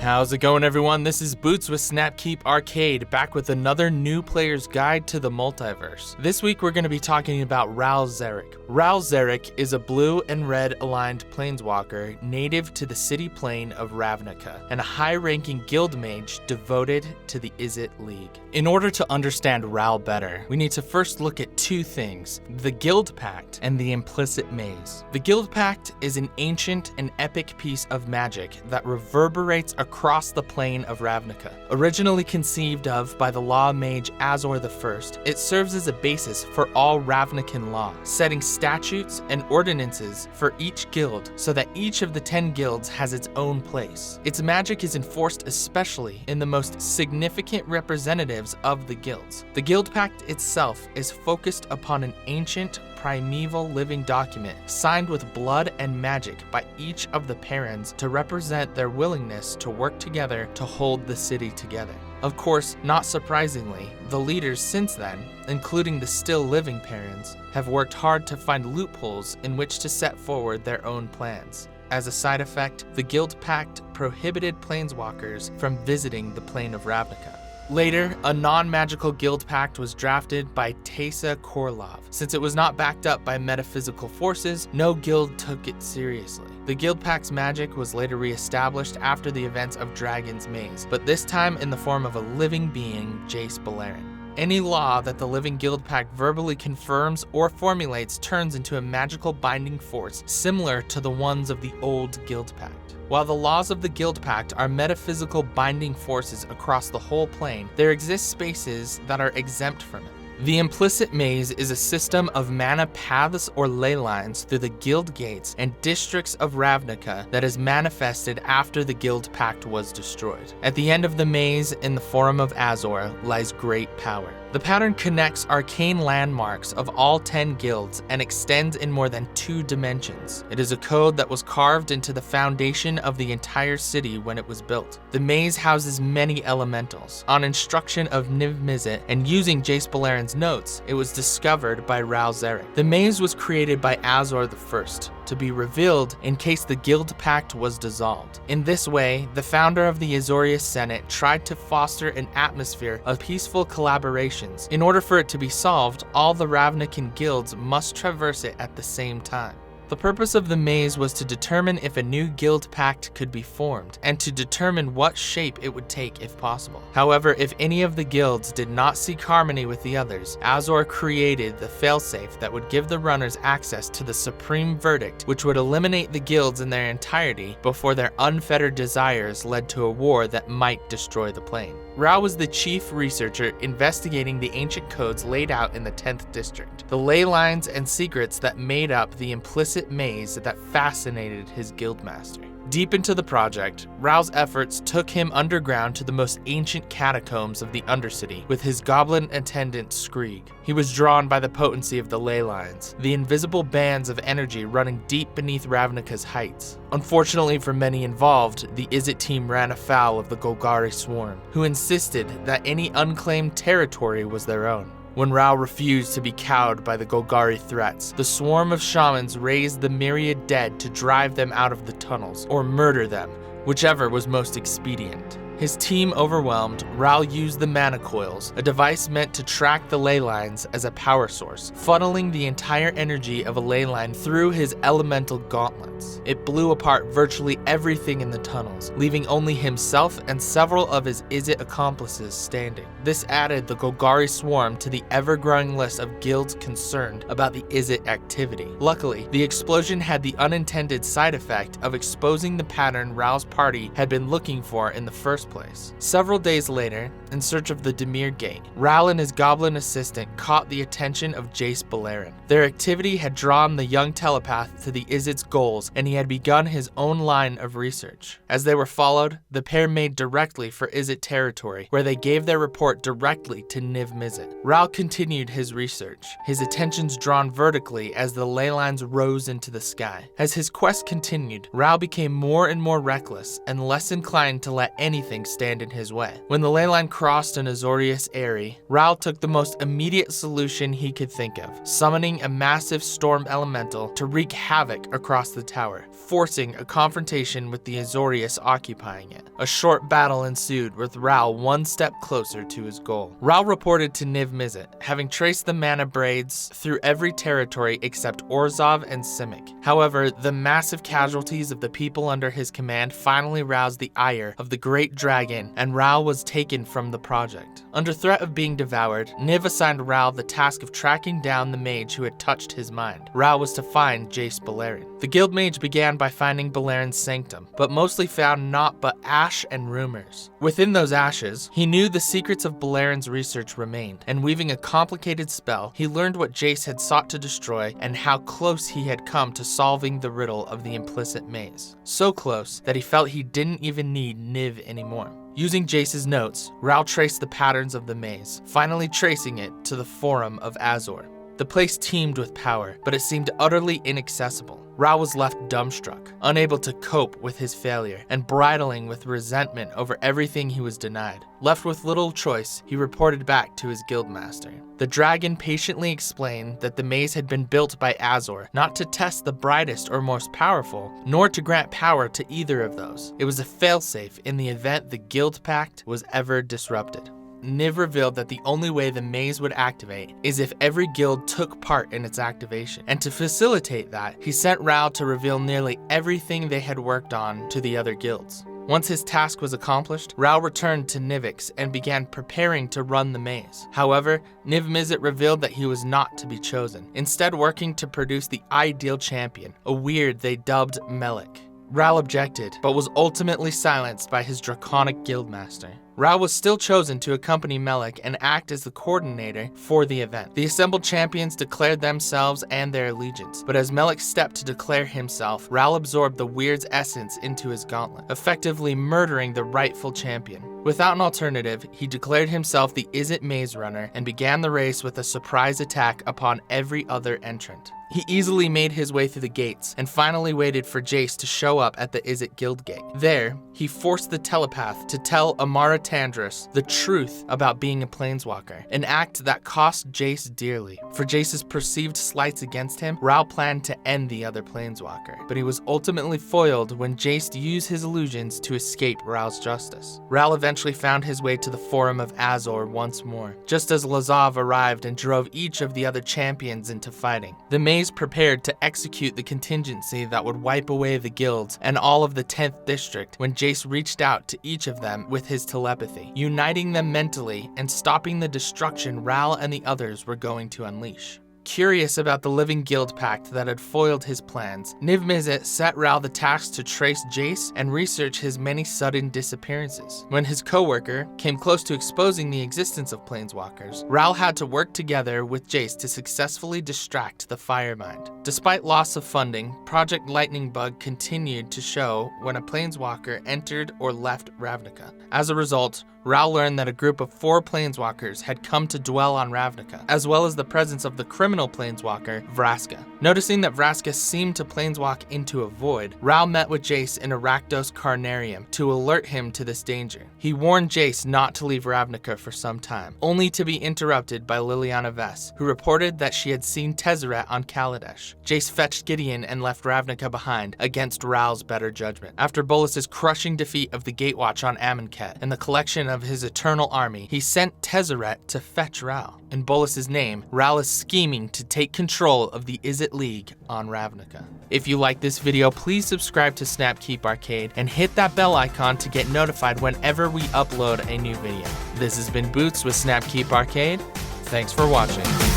How's it going, everyone? This is Boots with Snapkeep Arcade, back with another new player's guide to the multiverse. This week we're going to be talking about Ral Zarek. Ral Zarek is a blue and red aligned planeswalker native to the city plane of Ravnica, and a high-ranking guild mage devoted to the Izzet League. In order to understand Ral better, we need to first look at two things: the Guild Pact and the Implicit Maze. The Guild Pact is an ancient and epic piece of magic that reverberates across the plane of Ravnica. Originally conceived of by the law mage Azor I, it serves as a basis for all Ravnican law, setting statutes and ordinances for each guild so that each of the 10 guilds has its own place. Its magic is enforced especially in the most significant representatives of the guilds. The Guild Pact itself is focused upon an ancient, primeval living document signed with blood and magic by each of the parents to represent their willingness to work together to hold the city together. Of course, not surprisingly, the leaders since then, including the still living parents, have worked hard to find loopholes in which to set forward their own plans. As a side effect, the Guild Pact prohibited planeswalkers from visiting the plane of Ravnica. Later, a non-magical guild pact was drafted by Teysa Korlov. Since it was not backed up by metaphysical forces, no guild took it seriously. The guild pact's magic was later re-established after the events of Dragon's Maze, but this time in the form of a living being, Jace Beleren. Any law that the Living Guild Pact verbally confirms or formulates turns into a magical binding force similar to the ones of the old Guild Pact. While the laws of the Guild Pact are metaphysical binding forces across the whole plane, there exist spaces that are exempt from it. The Implicit Maze is a system of mana paths or ley lines through the guild gates and districts of Ravnica that is manifested after the Guild Pact was destroyed. At the end of the maze, in the Forum of Azor, lies great power. The pattern connects arcane landmarks of all 10 guilds and extends in more than 2 dimensions. It is a code that was carved into the foundation of the entire city when it was built. The maze houses many elementals. On instruction of Niv Mizzet and using Jace Beleren's notes, it was discovered by Ral Zarek. The maze was created by Azor I to be revealed in case the Guild Pact was dissolved. In this way, the founder of the Azorius Senate tried to foster an atmosphere of peaceful collaborations. In order for it to be solved, all the Ravnican guilds must traverse it at the same time. The purpose of the maze was to determine if a new guild pact could be formed, and to determine what shape it would take if possible. However, if any of the guilds did not seek harmony with the others, Azor created the failsafe that would give the runners access to the supreme verdict, which would eliminate the guilds in their entirety before their unfettered desires led to a war that might destroy the plane. Ral was the chief researcher investigating the ancient codes laid out in the 10th district, the ley lines and secrets that made up the implicit maze that fascinated his guildmaster. Deep into the project, Ral's efforts took him underground to the most ancient catacombs of the Undercity with his goblin attendant Skreeg. He was drawn by the potency of the ley lines, the invisible bands of energy running deep beneath Ravnica's heights. Unfortunately for many involved, the Izzet team ran afoul of the Golgari swarm, who insisted that any unclaimed territory was their own. When Ral refused to be cowed by the Golgari threats, the swarm of shamans raised the myriad dead to drive them out of the tunnels, or murder them, whichever was most expedient. His team overwhelmed, Ral used the mana coils, a device meant to track the ley lines as a power source, funneling the entire energy of a ley line through his elemental gauntlets. It blew apart virtually everything in the tunnels, leaving only himself and several of his Izzet accomplices standing. This added the Golgari swarm to the ever-growing list of guilds concerned about the Izzet activity. Luckily, the explosion had the unintended side effect of exposing the pattern Ral's party had been looking for in the first place. Several days later, in search of the Dimir Gate, Ral and his goblin assistant caught the attention of Jace Beleren. Their activity had drawn the young telepath to the Izzet's goals, and he had begun his own line of research. As they were followed, the pair made directly for Izzet territory, where they gave their report directly to Niv Mizzet. Ral continued his research, his attentions drawn vertically as the ley lines rose into the sky. As his quest continued, Ral became more and more reckless and less inclined to let anything anything stand in his way. When the leyline crossed an Azorius Eyrie, Ral took the most immediate solution he could think of, summoning a massive storm elemental to wreak havoc across the tower, forcing a confrontation with the Azorius occupying it. A short battle ensued, with Ral one step closer to his goal. Ral reported to Niv Mizzet, having traced the mana braids through every territory except Orzhov and Simic. However, the massive casualties of the people under his command finally roused the ire of the Great Dragon, and Ral was taken from the project. Under threat of being devoured, Niv assigned Ral the task of tracking down the mage who had touched his mind. Ral was to find Jace Beleren. The guild mage began by finding Beleren's sanctum, but mostly found naught but ash and rumors. Within those ashes, he knew the secrets of Beleren's research remained, and weaving a complicated spell, he learned what Jace had sought to destroy and how close he had come to solving the riddle of the implicit maze. So close that he felt he didn't even need Niv anymore. Using Jace's notes, Ral traced the patterns of the maze, finally tracing it to the Forum of Azor. The place teemed with power, but it seemed utterly inaccessible. Ral was left dumbstruck, unable to cope with his failure, and bridling with resentment over everything he was denied. Left with little choice, he reported back to his guildmaster. The dragon patiently explained that the maze had been built by Azor, not to test the brightest or most powerful, nor to grant power to either of those. It was a failsafe in the event the guild pact was ever disrupted. Niv revealed that the only way the maze would activate is if every guild took part in its activation, and to facilitate that, he sent Ral to reveal nearly everything they had worked on to the other guilds. Once his task was accomplished, Ral returned to Nivix and began preparing to run the maze. However, Niv Mizzet revealed that he was not to be chosen, instead working to produce the ideal champion, a weird they dubbed Melek. Ral objected, but was ultimately silenced by his draconic guildmaster. Ral was still chosen to accompany Melek and act as the coordinator for the event. The assembled champions declared themselves and their allegiance, but as Melek stepped to declare himself, Ral absorbed the weird's essence into his gauntlet, effectively murdering the rightful champion. Without an alternative, he declared himself the Izzet Maze Runner and began the race with a surprise attack upon every other entrant. He easily made his way through the gates and finally waited for Jace to show up at the Izzet Guild Gate. There, he forced the telepath to tell Amara Tandris the truth about being a planeswalker, an act that cost Jace dearly. For Jace's perceived slights against him, Ral planned to end the other planeswalker, but he was ultimately foiled when Jace used his illusions to escape Ral's justice. Ral eventually found his way to the Forum of Azor once more, just as Lazav arrived and drove each of the other champions into fighting. The maze prepared to execute the contingency that would wipe away the guilds and all of the 10th district when Jace reached out to each of them with his telepathy, uniting them mentally and stopping the destruction Ral and the others were going to unleash. Curious about the living guild pact that had foiled his plans, Niv Mizzet set Ral the task to trace Jace and research his many sudden disappearances. When his co-worker came close to exposing the existence of planeswalkers, Ral had to work together with Jace to successfully distract the Firemind. Despite loss of funding, Project Lightning Bug continued to show when a planeswalker entered or left Ravnica. As a result, Ral learned that a group of 4 planeswalkers had come to dwell on Ravnica, as well as the presence of the criminal planeswalker, Vraska. Noticing that Vraska seemed to planeswalk into a void, Ral met with Jace in a Rakdos Carnarium to alert him to this danger. He warned Jace not to leave Ravnica for some time, only to be interrupted by Liliana Vess, who reported that she had seen Tezzeret on Kaladesh. Jace fetched Gideon and left Ravnica behind, against Ral's better judgment. After Bolas's crushing defeat of the Gatewatch on Amonkhet and the collection of his eternal army, he sent Tezzeret to fetch Ral. In Bolas's name, Ral is scheming to take control of the Izzet League on Ravnica. If you like this video, please subscribe to Snapkeep Arcade and hit that bell icon to get notified whenever we upload a new video. This has been Boots with Snapkeep Arcade. Thanks for watching.